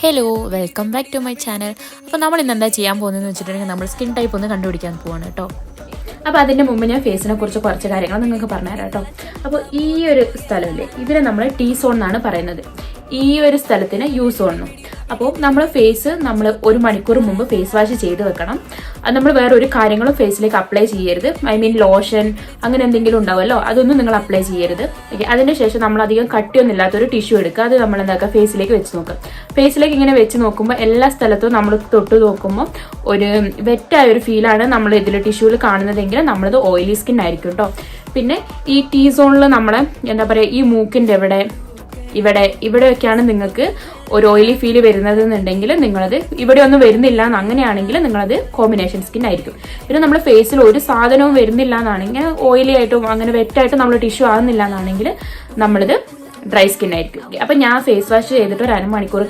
Hello welcome back to my channel. അപ്പോൾ നമ്മൾ ഇന്ന് എന്താ ചെയ്യാൻ പോകുന്നതെന്ന് വെച്ചിട്ടുണ്ടെങ്കിൽ നമ്മൾ സ്കിൻ ടൈപ്പ് ഒന്ന് കണ്ടുപിടിക്കാൻ പോവാണ് കേട്ടോ. അപ്പോൾ അതിൻ്റെ മുമ്പ് ഞാൻ ഫേസിനെ കുറിച്ച് കുറച്ച് കാര്യങ്ങൾ നിങ്ങൾക്ക് പറഞ്ഞുതരാം കേട്ടോ. അപ്പോൾ ഈ ഒരു സ്ഥലമില്ലേ, ഇതിനെ നമ്മൾ ടി സോൺ എന്നാണ് പറയുന്നത്. ഈ ഒരു സ്ഥലത്തിന് യു സോണും. അപ്പോൾ നമ്മൾ ഫേസ് നമ്മൾ 1 മണിക്കൂർ മുമ്പ് ഫേസ് വാഷ് ചെയ്ത് വെക്കണം. അത് നമ്മൾ വേറെ ഒരു കാര്യങ്ങളും ഫേസിലേക്ക് അപ്ലൈ ചെയ്യരുത്. ഐ മീൻ ലോഷൻ അങ്ങനെ എന്തെങ്കിലും ഉണ്ടാവുമല്ലോ, അതൊന്നും നിങ്ങൾ അപ്ലൈ ചെയ്യരുത്. അതിന് ശേഷം നമ്മൾ അധികം കട്ടിയൊന്നും ഇല്ലാത്തൊരു ടിഷ്യൂ എടുക്കുക. അത് നമ്മൾ എന്താക്കുക, ഫേസിലേക്ക് വെച്ച് നോക്കുക. ഫേസിലേക്ക് ഇങ്ങനെ വെച്ച് നോക്കുമ്പോൾ എല്ലാ സ്ഥലത്തും നമ്മൾ തൊട്ട് നോക്കുമ്പോൾ ഒരു വെറ്റായ ഒരു ഫീലാണ് നമ്മൾ ഇതിൽ ടിഷ്യൂവിൽ കാണുന്നതെങ്കിൽ നമ്മളത് ഓയിലി സ്കിൻ ആയിരിക്കും കേട്ടോ. പിന്നെ ഈ ടി സോണിൽ നമ്മളെ എന്താ പറയുക, ഈ മൂക്കിൻ്റെ ഇവിടെയൊക്കെയാണ് നിങ്ങൾക്ക് ഒരു ഓയിലി ഫീൽ വരുന്നത് എന്നുണ്ടെങ്കിൽ നിങ്ങളത് ഇവിടെ ഒന്നും വരുന്നില്ല എന്ന് അങ്ങനെയാണെങ്കിൽ നിങ്ങളത് കോമ്പിനേഷൻ സ്കിൻ ആയിരിക്കും. പിന്നെ നമ്മൾ ഫേസിൽ ഒരു സാധനവും വരുന്നില്ല എന്നാണെങ്കിൽ, ഓയിലി ആയിട്ടും അങ്ങനെ വെറ്റായിട്ടും നമ്മൾ ടിഷ്യൂ ആകുന്നില്ല എന്നാണെങ്കിൽ നമ്മളിത് ഡ്രൈ സ്കിൻ ആയിരിക്കും. അപ്പം ഞാൻ ഫേസ് വാഷ് ചെയ്തിട്ട് ഒരു 1 മണിക്കൂർ